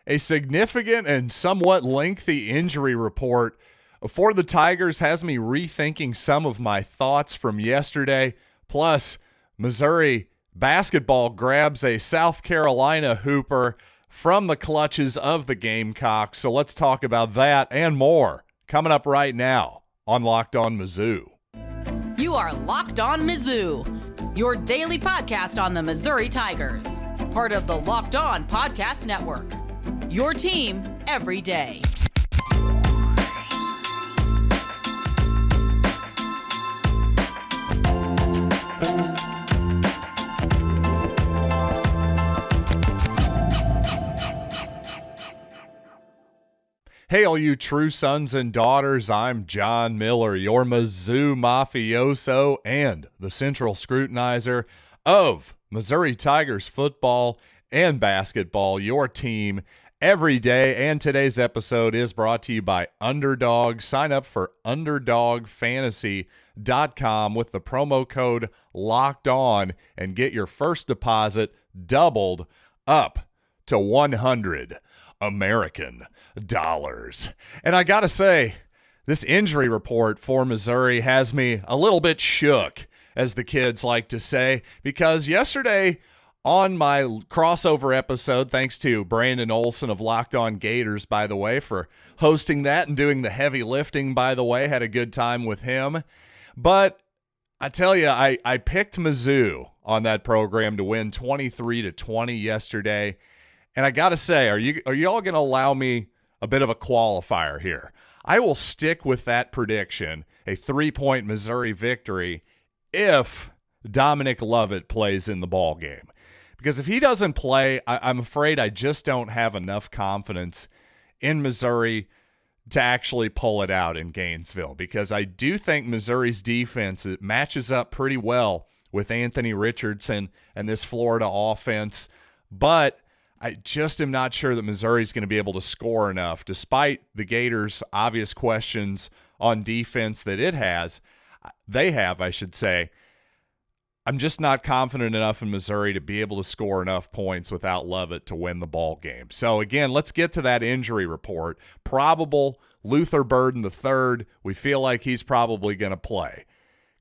A significant and somewhat lengthy injury report for the Tigers has me rethinking some of my thoughts from yesterday. Plus, Missouri basketball grabs a South Carolina hooper from the clutches of the Gamecocks. So let's talk about that and more coming up right now on Locked On Mizzou. You are Locked On Mizzou, your daily podcast on the Missouri Tigers. Part of the Locked On Podcast Network, your team every day. Hey, all you true sons and daughters, I'm John Miller, your Mizzou mafioso and the central scrutinizer of Missouri Tigers football and basketball, your team every day. And today's episode is brought to you by Underdog. Sign up for UnderdogFantasy.com with the promo code Locked On and get your first deposit doubled up to $100 American dollars. And I gotta say, this injury report for Missouri has me a little bit shook, as the kids like to say, because yesterday on my crossover episode, thanks to Brandon Olson of Locked On Gators, by the way, for hosting that and doing the heavy lifting, by the way, had a good time with him. But I tell you, I picked Mizzou on that program to win 23-20 yesterday. And I got to say, are you all going to allow me a bit of a qualifier here? I will stick with that prediction, a 3-point Missouri victory, if Dominic Lovett plays in the ball game. Because if he doesn't play, I'm afraid I just don't have enough confidence in Missouri to actually pull it out in Gainesville. Because I do think Missouri's defense, it matches up pretty well with Anthony Richardson and this Florida offense. But I just am not sure that Missouri's going to be able to score enough, despite the Gators' obvious questions on defense that they have, I should say. I'm just not confident enough in Missouri to be able to score enough points without Lovett to win the ball game. So again, let's get to that injury report. Probable Luther Burden III. We feel like he's probably going to play.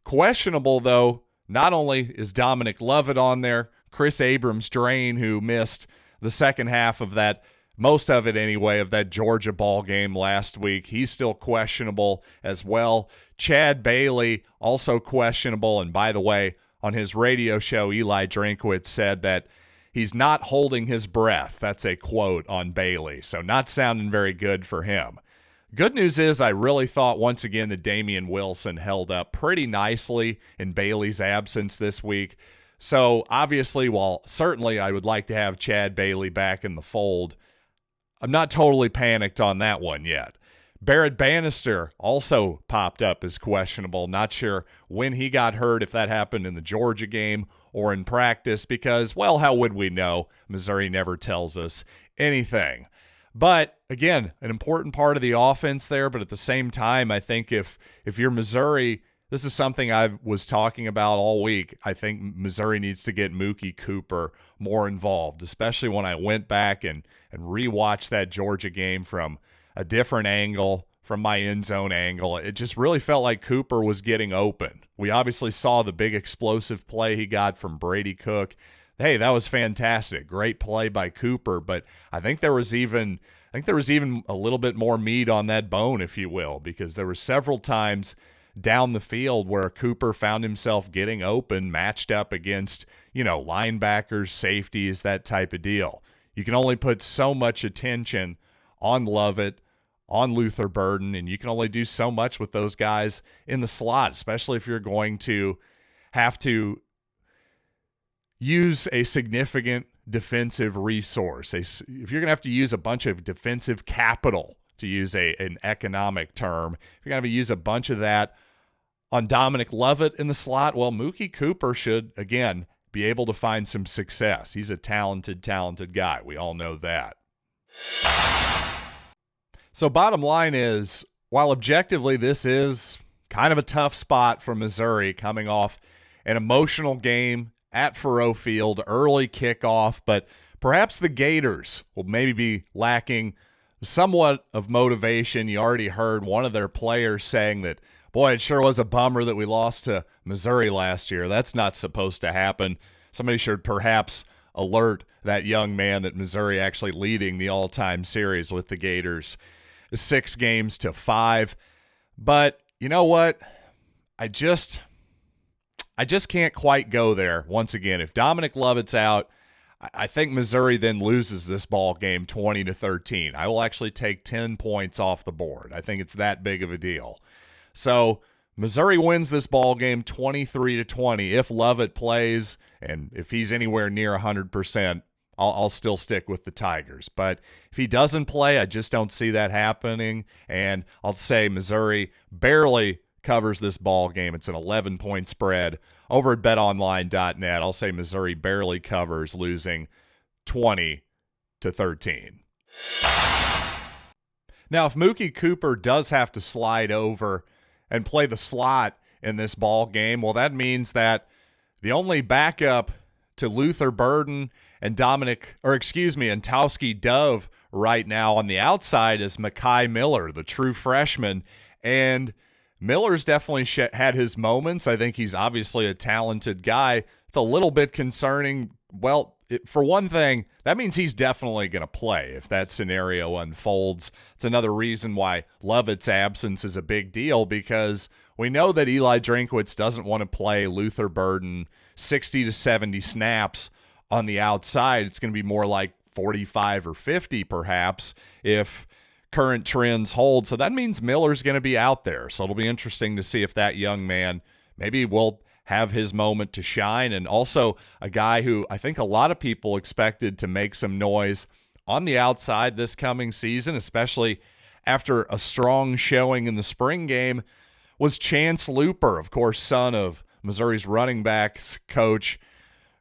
Questionable, though, not only is Dominic Lovett on there, Chris Abrams-Drain, who missed the second half of that, most of it anyway, of that Georgia ball game last week. He's still questionable as well. Chad Bailey, also questionable. And by the way, on his radio show, Eli Drinkwitz said that he's not holding his breath. That's a quote on Bailey. So not sounding very good for him. Good news is I really thought once again that Damian Wilson held up pretty nicely in Bailey's absence this week. So obviously, while certainly I would like to have Chad Bailey back in the fold, I'm not totally panicked on that one yet. Barrett Bannister also popped up as questionable. Not sure when he got hurt, if that happened in the Georgia game or in practice, because, well, how would we know? Missouri never tells us anything. But again, an important part of the offense there, but at the same time, I think if you're Missouri, this is something I was talking about all week. I think Missouri needs to get Mookie Cooper more involved, especially when I went back and rewatched that Georgia game from a different angle, from my end zone angle. It just really felt like Cooper was getting open. We obviously saw the big explosive play he got from Brady Cook. Hey, that was fantastic. Great play by Cooper, but I think there was even a little bit more meat on that bone, if you will, because there were several times down the field where Cooper found himself getting open, matched up against, linebackers, safeties, that type of deal. You can only put so much attention on Lovett, on Luther Burden, and you can only do so much with those guys in the slot, especially if you're going to have to use a significant defensive resource. If you're going to have to use a bunch of defensive capital, to use an economic term, if you're going to use a bunch of that on Dominic Lovett in the slot, well, Mookie Cooper should, again, be able to find some success. He's a talented guy. We all know that. So bottom line is, while objectively this is kind of a tough spot for Missouri coming off an emotional game at Faurot Field, early kickoff, but perhaps the Gators will maybe be lacking somewhat of motivation. You already heard one of their players saying that, boy, it sure was a bummer that we lost to Missouri last year. That's not supposed to happen. Somebody should perhaps alert that young man that Missouri actually leading the all-time series with the Gators 6-5. But you know what? I just can't quite go there once again. If Dominic Lovett's out, I think Missouri then loses this ball game 20-13. I will actually take 10 points off the board. I think it's that big of a deal. So Missouri wins this ball game 23-20 if Lovett plays, and if he's anywhere near 100%, I'll still stick with the Tigers. But if he doesn't play, I just don't see that happening, and I'll say Missouri barely covers this ball game. It's an 11-point spread over at betonline.net. I'll say Missouri barely covers, losing 20-13. Now, if Mookie Cooper does have to slide over and play the slot in this ball game, well, that means that the only backup to Luther Burden and Towski Dove right now on the outside is Mekhi Miller, the true freshman. And Miller's definitely had his moments. I think he's obviously a talented guy. It's a little bit concerning. Well, for one thing, that means he's definitely going to play if that scenario unfolds. It's another reason why Lovett's absence is a big deal, because we know that Eli Drinkwitz doesn't want to play Luther Burden 60 to 70 snaps on the outside. It's going to be more like 45 or 50 perhaps if current trends hold. So that means Miller's going to be out there. So it'll be interesting to see if that young man maybe will have his moment to shine. And also a guy who I think a lot of people expected to make some noise on the outside this coming season, especially after a strong showing in the spring game, was Chance Luper, of course, son of Missouri's running backs coach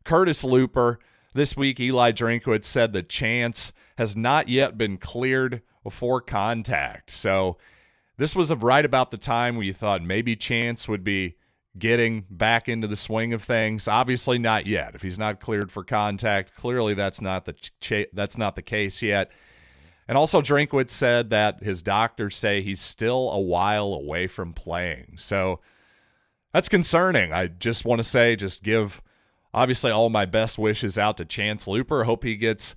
Curtis Luper. This week, Eli Drinkwitz said that Chance has not yet been cleared for contact. So this was right about the time where you thought maybe Chance would be getting back into the swing of things. Obviously not yet. If he's not cleared for contact, clearly that's not the case yet. And also Drinkwitz said that his doctors say he's still a while away from playing. So that's concerning. I just want to say, just give obviously all my best wishes out to Chance Luper. Hope he gets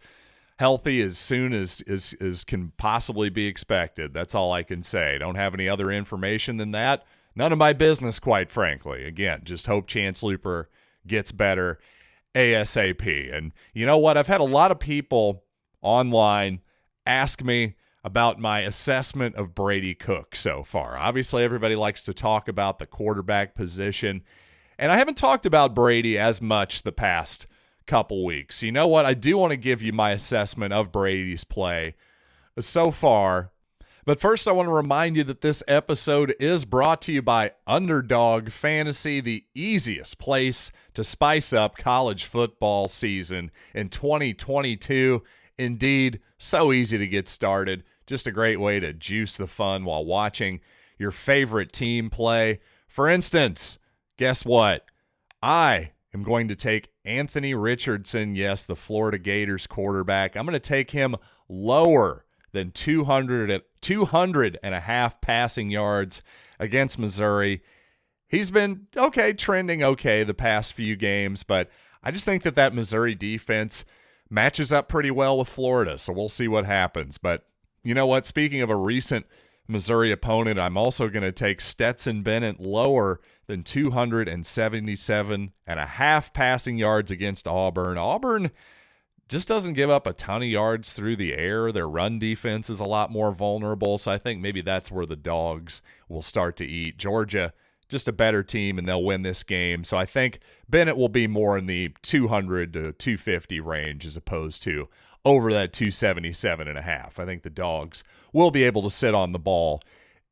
healthy as soon as can possibly be expected. That's all I can say. Don't have any other information than that. None of my business, quite frankly. Again, just hope Chance Luper gets better ASAP. And you know what? I've had a lot of people online ask me about my assessment of Brady Cook so far. Obviously, everybody likes to talk about the quarterback position, and I haven't talked about Brady as much the past couple weeks. You know what? I do want to give you my assessment of Brady's play so far. But first, I want to remind you that this episode is brought to you by Underdog Fantasy, the easiest place to spice up college football season in 2022. Indeed, so easy to get started. Just a great way to juice the fun while watching your favorite team play. For instance, guess what? I am going to take Anthony Richardson, yes, the Florida Gators quarterback. I'm going to take him lower than 200.5 passing yards against Missouri. He's been trending okay the past few games, but I just think that Missouri defense matches up pretty well with Florida, so we'll see what happens. But you know what? Speaking of a recent Missouri opponent, I'm also going to take Stetson Bennett lower than 277.5 passing yards against Auburn. Auburn just doesn't give up a ton of yards through the air. Their run defense is a lot more vulnerable, so I think maybe that's where the dogs will start to eat. Georgia, just a better team, and they'll win this game. So I think Bennett will be more in the 200 to 250 range as opposed to over that 277.5. I think the dogs will be able to sit on the ball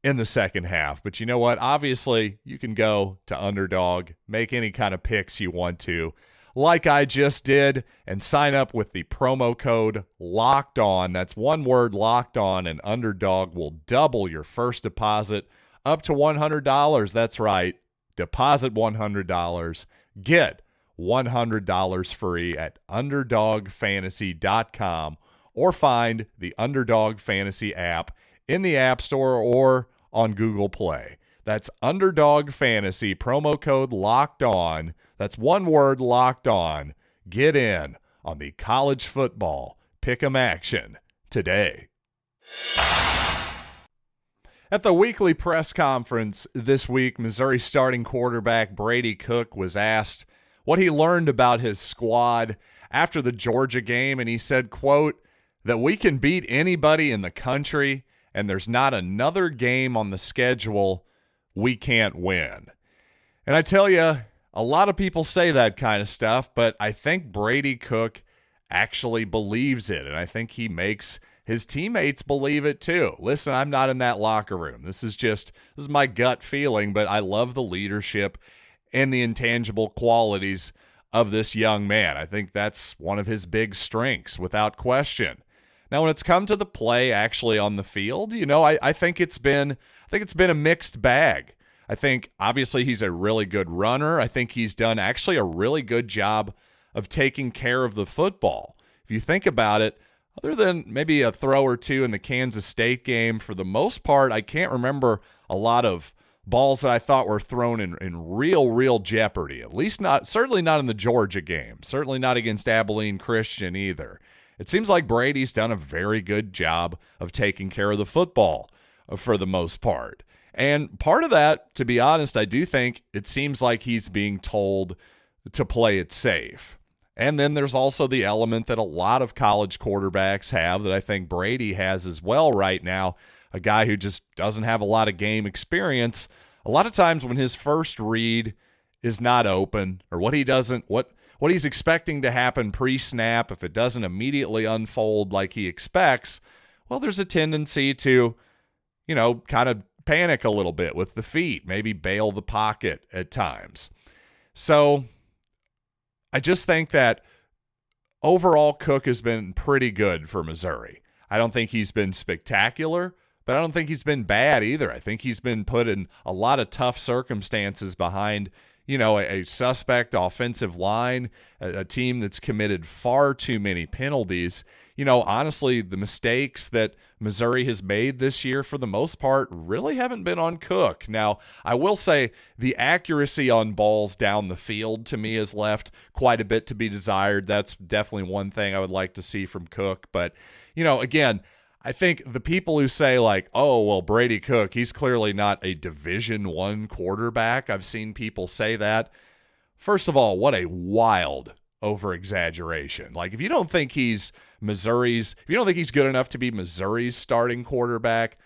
in the second half. But you know what? Obviously, you can go to Underdog, make any kind of picks you want to, like I just did, and sign up with the promo code Locked On. That's one word, Locked On, and Underdog will double your first deposit up to $100. That's right. Deposit $100. Get $100 free at UnderdogFantasy.com, or find the Underdog Fantasy app in the App Store or on Google Play. That's Underdog Fantasy, promo code Locked On. That's one word, Locked On. Get in on the college football pick'em action today. At the weekly press conference this week, Missouri starting quarterback Brady Cook was asked what he learned about his squad after the Georgia game, and he said, quote, that we can beat anybody in the country, and there's not another game on the schedule we can't win. And I tell you, a lot of people say that kind of stuff, but I think Brady Cook actually believes it, and I think he makes his teammates believe it too. Listen, I'm not in that locker room. This is my gut feeling, but I love the leadership and the intangible qualities of this young man. I think that's one of his big strengths, without question. Now, when it's come to the play actually on the field, I think it's been a mixed bag. I think obviously he's a really good runner. I think he's done actually a really good job of taking care of the football. If you think about it, other than maybe a throw or two in the Kansas State game, for the most part, I can't remember a lot of balls that I thought were thrown in real jeopardy. At least certainly not in the Georgia game. Certainly not against Abilene Christian either. It seems like Brady's done a very good job of taking care of the football for the most part. And part of that, to be honest, I do think it seems like he's being told to play it safe. And then there's also the element that a lot of college quarterbacks have that I think Brady has as well right now, a guy who just doesn't have a lot of game experience. A lot of times when his first read is not open, or what he's expecting to happen pre-snap, if it doesn't immediately unfold like he expects, well, there's a tendency to, kind of panic a little bit with the feet, maybe bail the pocket at times. So I just think that overall Cook has been pretty good for Missouri. I don't think he's been spectacular, but I don't think he's been bad either. I think he's been put in a lot of tough circumstances behind, a suspect offensive line, a team that's committed far too many penalties. Honestly, the mistakes that Missouri has made this year, for the most part, really haven't been on Cook. Now, I will say the accuracy on balls down the field, to me, has left quite a bit to be desired. That's definitely one thing I would like to see from Cook. But, again, I think the people who say Brady Cook, he's clearly not a Division I quarterback. I've seen people say that. First of all, what a wild over-exaggeration. If you don't think he's good enough to be Missouri's starting quarterback,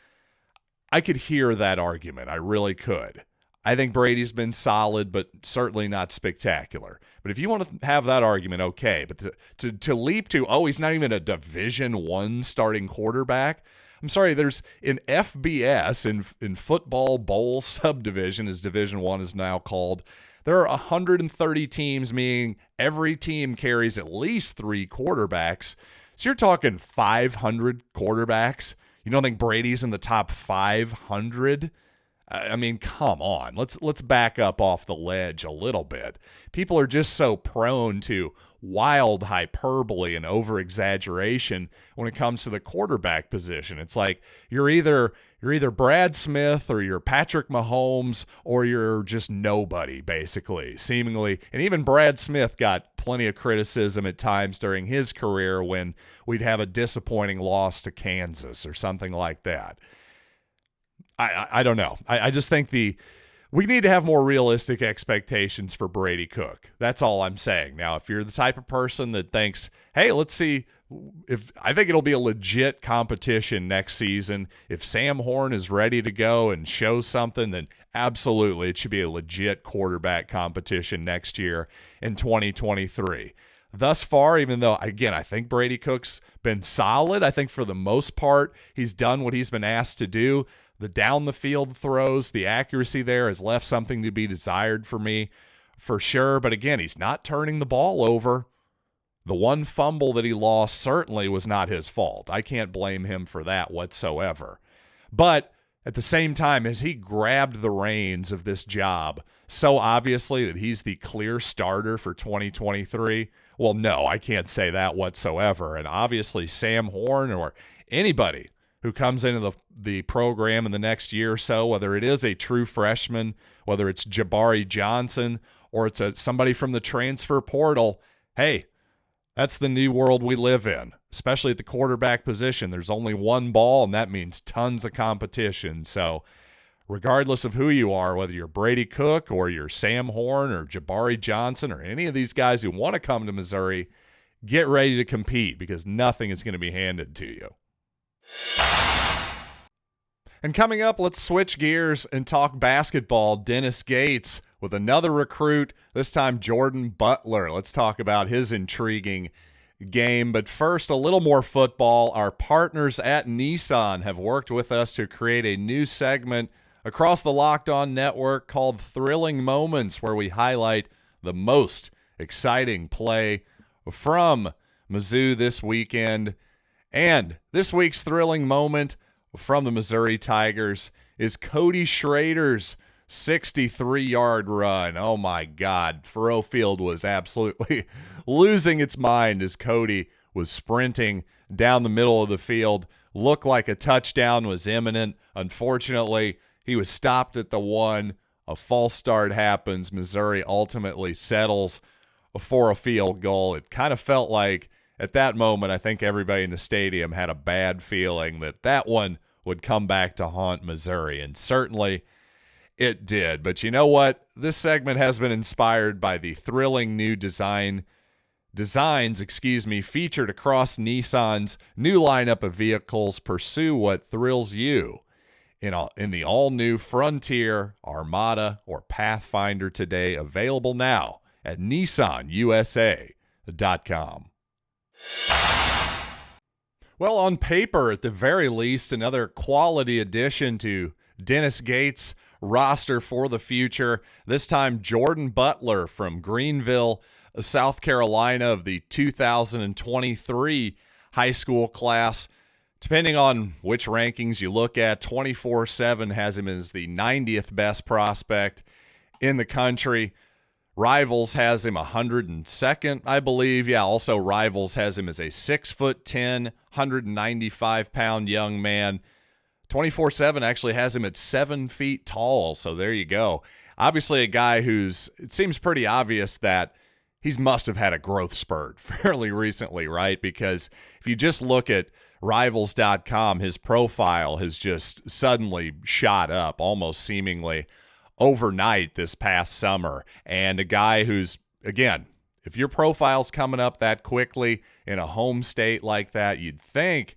I could hear that argument. I really could. I think Brady's been solid, but certainly not spectacular. But if you want to have that argument, okay. But to leap to, he's not even a Division I starting quarterback. I'm sorry, there's in FBS, in football bowl subdivision, as Division I is now called, there are 130 teams, meaning every team carries at least 3 quarterbacks. So you're talking 500 quarterbacks. You don't think Brady's in the top 500? I mean, come on. Let's back up off the ledge a little bit. People are just so prone to wild hyperbole and over-exaggeration when it comes to the quarterback position. It's like you're either Brad Smith or you're Patrick Mahomes or you're just nobody, basically, seemingly. And even Brad Smith got plenty of criticism at times during his career when we'd have a disappointing loss to Kansas or something like that. I don't know. I just think we need to have more realistic expectations for Brady Cook. That's all I'm saying. Now, if you're the type of person that thinks, hey, let's see, I think it'll be a legit competition next season. If Sam Horn is ready to go and show something, then absolutely it should be a legit quarterback competition next year in 2023. Thus far, even though, again, I think Brady Cook's been solid, I think for the most part he's done what he's been asked to do. The down-the-field throws, the accuracy there has left something to be desired for me, for sure. But again, he's not turning the ball over. The one fumble that he lost certainly was not his fault. I can't blame him for that whatsoever. But At the same time, has he grabbed the reins of this job so obviously that he's the clear starter for 2023? Well, no, I can't say that whatsoever. And obviously Sam Horn or anybody who comes into the program in the next year or so, whether it is a true freshman, whether it's Jabari Johnson, or it's somebody from the transfer portal, hey, that's the new world we live in, especially at the quarterback position. There's only one ball, and that means tons of competition. So regardless of who you are, whether you're Brady Cook or you're Sam Horn or Jabari Johnson or any of these guys who want to come to Missouri, get ready to compete because nothing is going to be handed to you. And coming up, let's switch gears and talk basketball. Dennis Gates with another recruit, this time Jordan Butler. Let's talk about his intriguing game. But first, a little more football. Our partners at Nissan have worked with us to create a new segment across the Locked On network called Thrilling Moments, where we highlight the most exciting play from Mizzou this weekend. And this week's thrilling moment from the Missouri Tigers is Cody Schrader's 63-yard run. Oh, my God. Faurot Field was absolutely losing its mind as Cody was sprinting down the middle of the field. Looked like a touchdown was imminent. Unfortunately, he was stopped at the 1. A false start happens. Missouri ultimately settles for a field goal. It kind of felt like at that moment, I think everybody in the stadium had a bad feeling that that one would come back to haunt Missouri, and certainly it did. But you know what? This segment has been inspired by the thrilling new designs featured across Nissan's new lineup of vehicles. Pursue what thrills you in the all-new Frontier, Armada, or Pathfinder today, available now at NissanUSA.com. Well, on paper, at the very least, another quality addition to Dennis Gates' roster for the future. This time, Jordan Butler from Greenville, South Carolina, of the 2023 high school class. Depending on which rankings you look at, 24/7 has him as the 90th best prospect in the country. Rivals has him 102nd, I believe. Yeah, also Rivals has him as a 6'10", 195-pound young man. 24/7 actually has him at 7 feet tall, so there you go. Obviously a guy it seems pretty obvious that he must have had a growth spurt fairly recently, right? Because if you just look at Rivals.com, his profile has just suddenly shot up, almost seemingly overnight this past summer. And a guy who's, again, if your profile's coming up that quickly in a home state like that, you'd think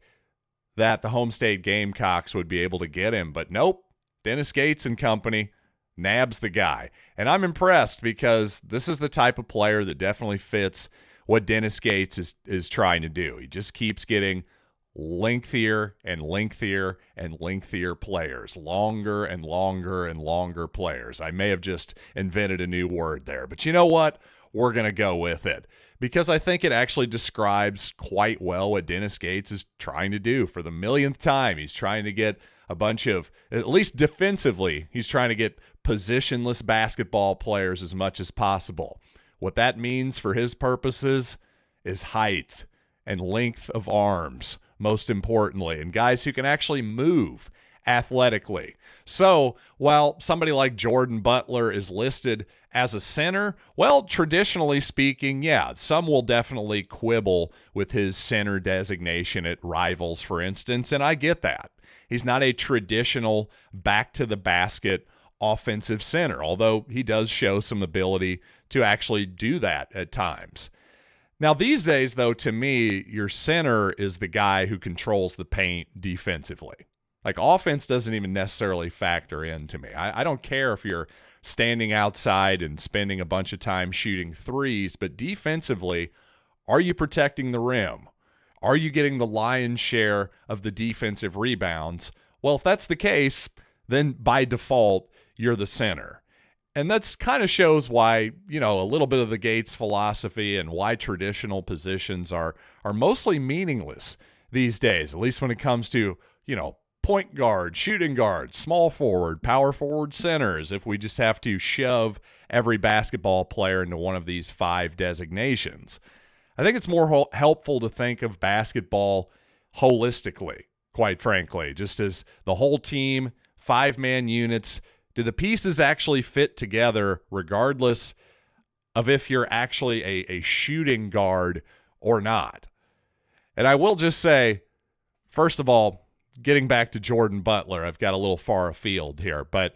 that the home state Gamecocks would be able to get him. But nope, Dennis Gates and company nabs the guy. And I'm impressed because this is the type of player that definitely fits what Dennis Gates is trying to do. He just keeps getting lengthier and lengthier and lengthier players, longer and longer and longer players. I may have just invented a new word there, but you know what? We're going to go with it because I think it actually describes quite well what Dennis Gates is trying to do. For the millionth time, he's trying to get a bunch of, at least defensively, he's trying to get positionless basketball players as much as possible. What that means for his purposes is height and length of arms, most importantly, and guys who can actually move athletically. So while somebody like Jordan Butler is listed as a center, well, traditionally speaking, yeah, some will definitely quibble with his center designation at Rivals, for instance, and I get that. He's not a traditional back-to-the-basket offensive center, although he does show some ability to actually do that at times. Now, these days, though, to me, your center is the guy who controls the paint defensively. Like, offense doesn't even necessarily factor in to me. I don't care if you're standing outside and spending a bunch of time shooting threes, but defensively, are you protecting the rim? Are you getting the lion's share of the defensive rebounds? Well, if that's the case, then by default, you're the center. And that's kind of shows why, a little bit of the Gates philosophy and why traditional positions are mostly meaningless these days, at least when it comes to, point guard, shooting guard, small forward, power forward, centers, if we just have to shove every basketball player into one of these 5 designations. I think it's more helpful to think of basketball holistically, quite frankly, just as the whole team, 5-man units. Do the pieces actually fit together regardless of if you're actually a shooting guard or not? And I will just say, first of all, getting back to Jordan Butler, I've got a little far afield here, but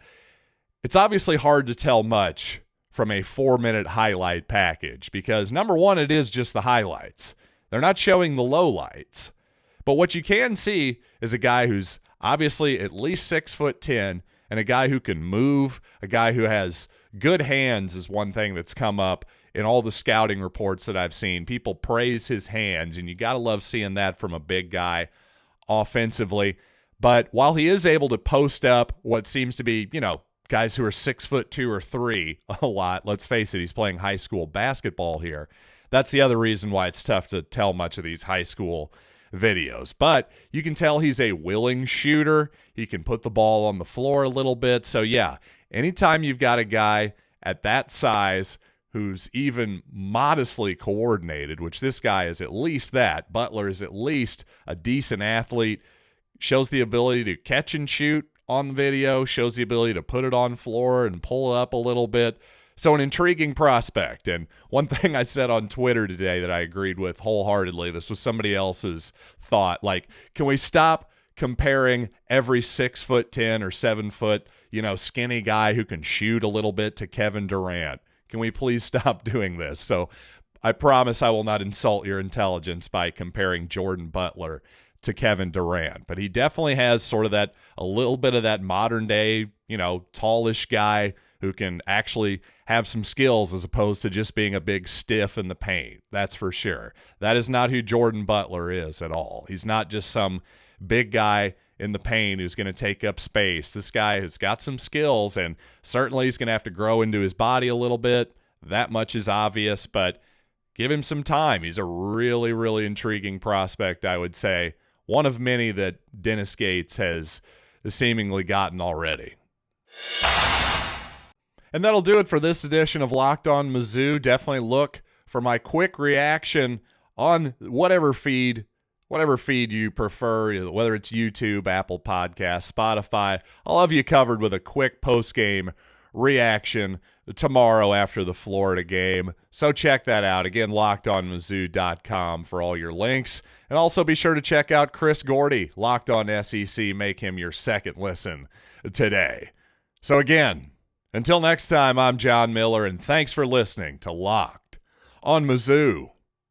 it's obviously hard to tell much from a 4-minute highlight package because, number one, it is just the highlights. They're not showing the lowlights. But what you can see is a guy who's obviously at least 6'10", and a guy who can move, a guy who has good hands is one thing that's come up in all the scouting reports that I've seen. People praise his hands, and you got to love seeing that from a big guy offensively. But while he is able to post up what seems to be, guys who are 6'2" or 3 a lot, let's face it, he's playing high school basketball here. That's the other reason why it's tough to tell much of these high school videos. But you can tell he's a willing shooter. He can put the ball on the floor a little bit. So yeah, anytime you've got a guy at that size who's even modestly coordinated, which this guy is at least that, Butler is at least a decent athlete, shows the ability to catch and shoot on video, shows the ability to put it on floor and pull it up a little bit. So an intriguing prospect. And one thing I said on Twitter today that I agreed with wholeheartedly, this was somebody else's thought, like, can we stop comparing every 6'10" or 7 foot, skinny guy who can shoot a little bit to Kevin Durant? Can we please stop doing this? So I promise I will not insult your intelligence by comparing Jordan Butler to Kevin Durant, but he definitely has sort of a little bit of that modern day, tallish guy who can actually have some skills as opposed to just being a big stiff in the paint. That's for sure. That is not who Jordan Butler is at all. He's not just some big guy in the paint who's going to take up space. This guy has got some skills, and certainly he's going to have to grow into his body a little bit. That much is obvious, but give him some time. He's a really, really intriguing prospect, I would say. One of many that Dennis Gates has seemingly gotten already. And that'll do it for this edition of Locked On Mizzou. Definitely look for my quick reaction on whatever feed you prefer, whether it's YouTube, Apple Podcasts, Spotify. I'll have you covered with a quick post-game reaction tomorrow after the Florida game. So check that out. Again, LockedOnMizzou.com for all your links. And also be sure to check out Chris Gordy, Locked On SEC. Make him your second listen today. So again, until next time, I'm John Miller, and thanks for listening to Locked On Mizzou.